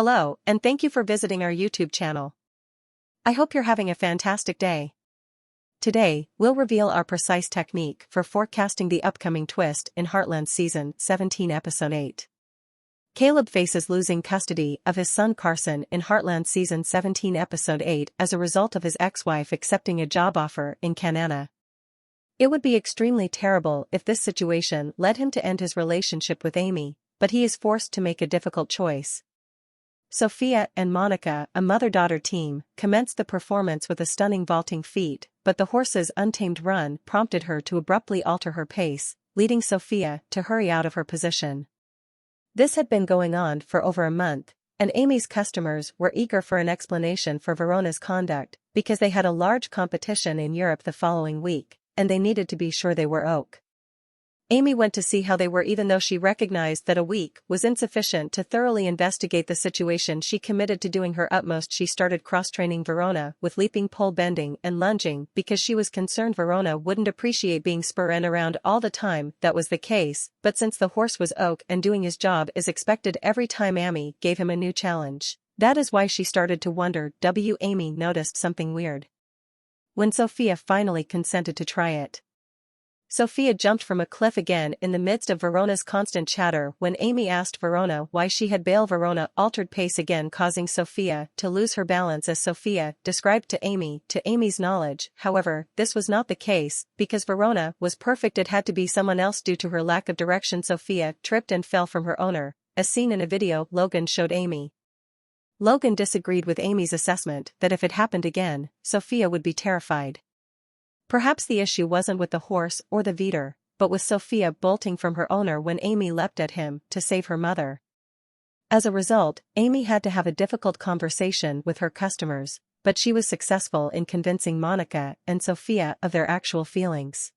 Hello, and thank you for visiting our YouTube channel. I hope you're having a fantastic day. Today, we'll reveal our precise technique for forecasting the upcoming twist in Heartland Season 17 Episode 8. Caleb faces losing custody of his son Carson in Heartland Season 17 Episode 8 as a result of his ex-wife accepting a job offer in Canada. It would be extremely terrible if this situation led him to end his relationship with Amy, but he is forced to make a difficult choice. Sophia and Monica, a mother-daughter team, commenced the performance with a stunning vaulting feat, but the horse's untamed run prompted her to abruptly alter her pace, leading Sophia to hurry out of her position. This had been going on for over a month, and Amy's customers were eager for an explanation for Verona's conduct, because they had a large competition in Europe the following week, and they needed to be sure they were okay. Amy went to see how they were even though she recognized that a week was insufficient to thoroughly investigate the situation. She committed to doing her utmost. She started cross-training Verona with leaping, pole bending and lunging because she was concerned Verona wouldn't appreciate being spur and around all the time. That was the case, but since the horse was oak and doing his job is expected every time Amy gave him a new challenge, that is why she started to wonder. Amy noticed something weird when Sophia finally consented to try it. Sophia jumped from a cliff again in the midst of Verona's constant chatter. When Amy asked Verona why she had bailed, Verona altered pace again, causing Sophia to lose her balance as Sophia described to Amy. To Amy's knowledge, however, this was not the case, because Verona was perfect. It had to be someone else due to her lack of direction. Sophia tripped and fell from her owner, as seen in a video Logan showed Amy. Logan disagreed with Amy's assessment that if it happened again, Sophia would be terrified. Perhaps the issue wasn't with the horse or the Veeder, but with Sophia bolting from her owner when Amy leapt at him to save her mother. As a result, Amy had to have a difficult conversation with her customers, but she was successful in convincing Monica and Sophia of their actual feelings.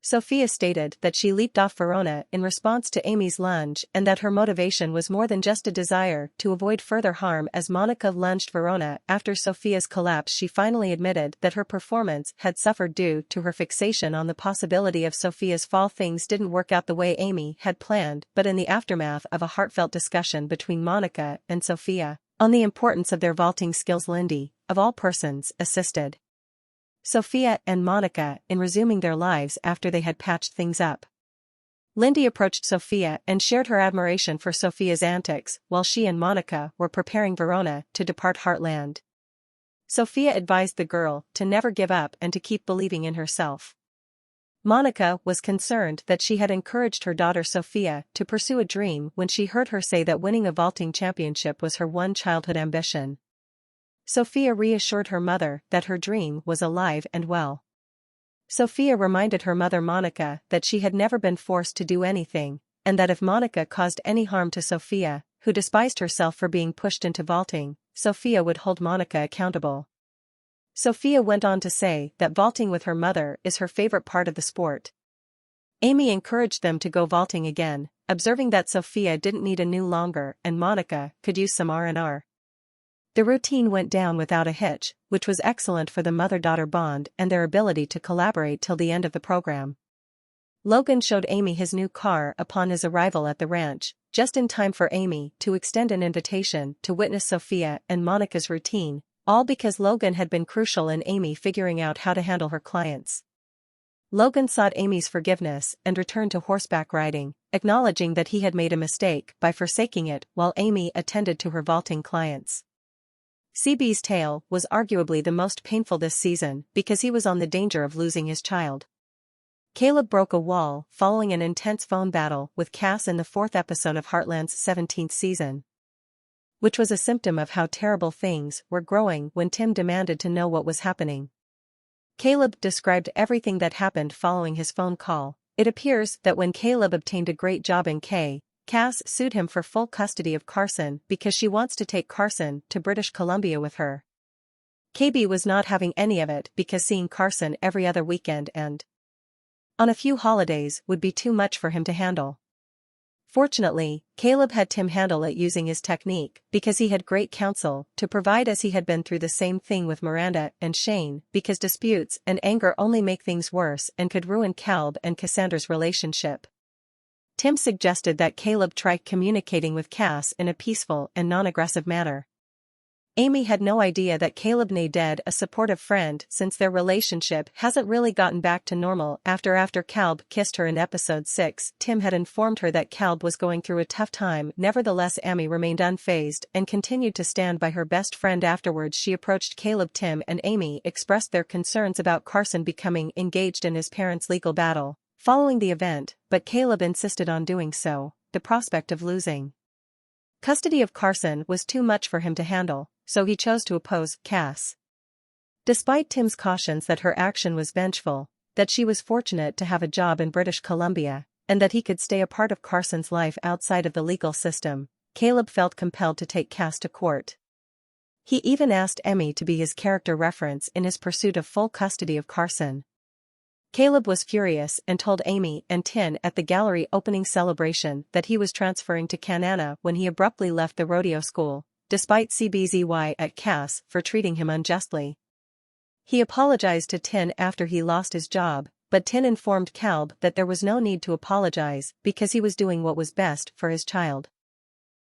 Sophia stated that she leaped off Verona in response to Amy's lunge and that her motivation was more than just a desire to avoid further harm. As Monica lunged Verona after Sophia's collapse, she finally admitted that her performance had suffered due to her fixation on the possibility of Sophia's fall. Things didn't work out the way Amy had planned, but in the aftermath of a heartfelt discussion between Monica and Sophia on the importance of their vaulting skills, Lindy, of all persons, assisted Sophia and Monica in resuming their lives after they had patched things up. Lindy approached Sophia and shared her admiration for Sophia's antics while she and Monica were preparing Verona to depart Heartland. Sophia advised the girl to never give up and to keep believing in herself. Monica was concerned that she had encouraged her daughter Sophia to pursue a dream when she heard her say that winning a vaulting championship was her one childhood ambition. Sophia reassured her mother that her dream was alive and well. Sophia reminded her mother Monica that she had never been forced to do anything, and that if Monica caused any harm to Sophia, who despised herself for being pushed into vaulting, Sophia would hold Monica accountable. Sophia went on to say that vaulting with her mother is her favorite part of the sport. Amy encouraged them to go vaulting again, observing that Sophia didn't need a new longer and Monica could use some R&R. The routine went down without a hitch, which was excellent for the mother-daughter bond and their ability to collaborate till the end of the program. Logan showed Amy his new car upon his arrival at the ranch, just in time for Amy to extend an invitation to witness Sophia and Monica's routine, all because Logan had been crucial in Amy figuring out how to handle her clients. Logan sought Amy's forgiveness and returned to horseback riding, acknowledging that he had made a mistake by forsaking it while Amy attended to her vaulting clients. CB's tale was arguably the most painful this season because he was on the danger of losing his child. Caleb broke a wall following an intense phone battle with Cass in the 4th episode of Heartland's 17th season, which was a symptom of how terrible things were growing when Tim demanded to know what was happening. Caleb described everything that happened following his phone call. It appears that when Caleb obtained a great job in Cass sued him for full custody of Carson because she wants to take Carson to British Columbia with her. KB was not having any of it because seeing Carson every other weekend and on a few holidays would be too much for him to handle. Fortunately, Caleb had Tim handle it using his technique because he had great counsel to provide, as he had been through the same thing with Miranda and Shane, because disputes and anger only make things worse and could ruin Caleb and Cassandra's relationship. Tim suggested that Caleb try communicating with Cass in a peaceful and non-aggressive manner. Amy had no idea that Caleb needed a supportive friend since their relationship hasn't really gotten back to normal after Caleb kissed her in episode 6. Tim had informed her that Caleb was going through a tough time. Nevertheless, Amy remained unfazed and continued to stand by her best friend. Afterwards, she approached Caleb. Tim and Amy expressed their concerns about Carson becoming engaged in his parents' legal battle following the event, but Caleb insisted on doing so. The prospect of losing custody of Carson was too much for him to handle, so he chose to oppose Cass. Despite Tim's cautions that her action was vengeful, that she was fortunate to have a job in British Columbia, and that he could stay a part of Carson's life outside of the legal system, Caleb felt compelled to take Cass to court. He even asked Amy to be his character reference in his pursuit of full custody of Carson. Caleb was furious and told Amy and Tin at the gallery opening celebration that he was transferring to Canada when he abruptly left the rodeo school, despite CBZY at Cass for treating him unjustly. He apologized to Tin after he lost his job, but Tin informed Caleb that there was no need to apologize because he was doing what was best for his child.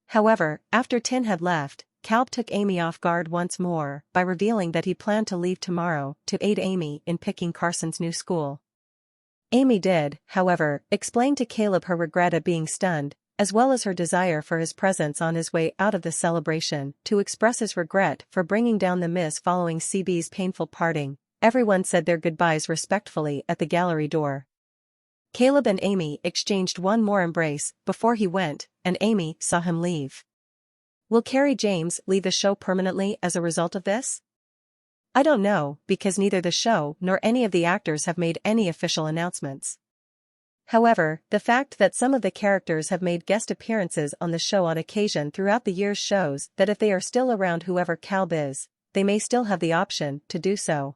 However, after Tin had left, Caleb took Amy off guard once more by revealing that he planned to leave tomorrow to aid Amy in picking Carson's new school. Amy did, however, explain to Caleb her regret at being stunned, as well as her desire for his presence on his way out of the celebration. To express his regret for bringing down the miss following CB's painful parting, everyone said their goodbyes respectfully at the gallery door. Caleb and Amy exchanged one more embrace before he went, and Amy saw him leave. Will Kerry James leave the show permanently as a result of this? I don't know, because neither the show nor any of the actors have made any official announcements. However, the fact that some of the characters have made guest appearances on the show on occasion throughout the years shows that if they are still around, whoever Caleb is, they may still have the option to do so.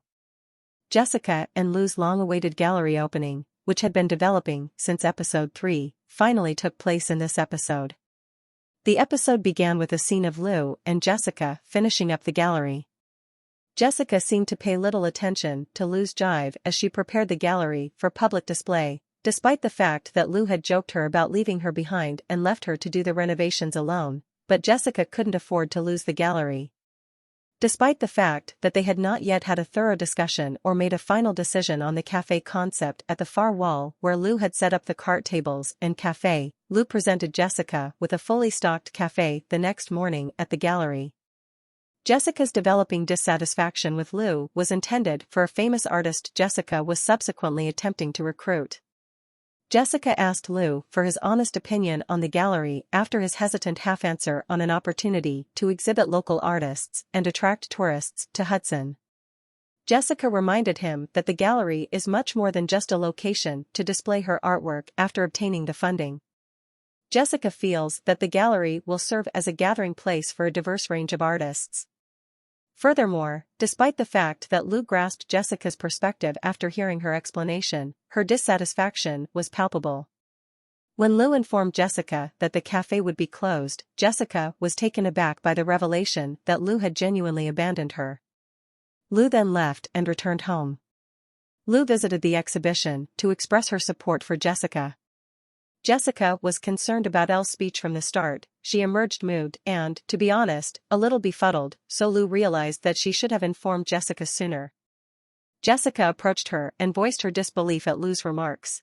Jessica and Lou's long-awaited gallery opening, which had been developing since episode 3, finally took place in this episode. The episode began with a scene of Lou and Jessica finishing up the gallery. Jessica seemed to pay little attention to Lou's jive as she prepared the gallery for public display, despite the fact that Lou had joked her about leaving her behind and left her to do the renovations alone, but Jessica couldn't afford to lose the gallery. Despite the fact that they had not yet had a thorough discussion or made a final decision on the cafe concept at the far wall where Lou had set up the cart tables and cafe, Lou presented Jessica with a fully stocked cafe the next morning at the gallery. Jessica's developing dissatisfaction with Lou was intended for a famous artist Jessica was subsequently attempting to recruit. Jessica asked Lou for his honest opinion on the gallery after his hesitant half-answer on an opportunity to exhibit local artists and attract tourists to Hudson. Jessica reminded him that the gallery is much more than just a location to display her artwork after obtaining the funding. Jessica feels that the gallery will serve as a gathering place for a diverse range of artists. Furthermore, despite the fact that Lou grasped Jessica's perspective after hearing her explanation, her dissatisfaction was palpable. When Lou informed Jessica that the cafe would be closed, Jessica was taken aback by the revelation that Lou had genuinely abandoned her. Lou then left and returned home. Lou visited the exhibition to express her support for Jessica. Jessica was concerned about Elle's speech from the start. She emerged moved and, to be honest, a little befuddled, so Lou realized that she should have informed Jessica sooner. Jessica approached her and voiced her disbelief at Lou's remarks.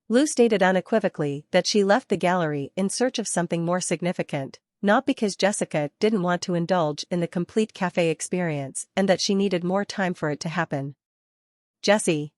Lou stated unequivocally that she left the gallery in search of something more significant, not because Jessica didn't want to indulge in the complete cafe experience and that she needed more time for it to happen. Jessie.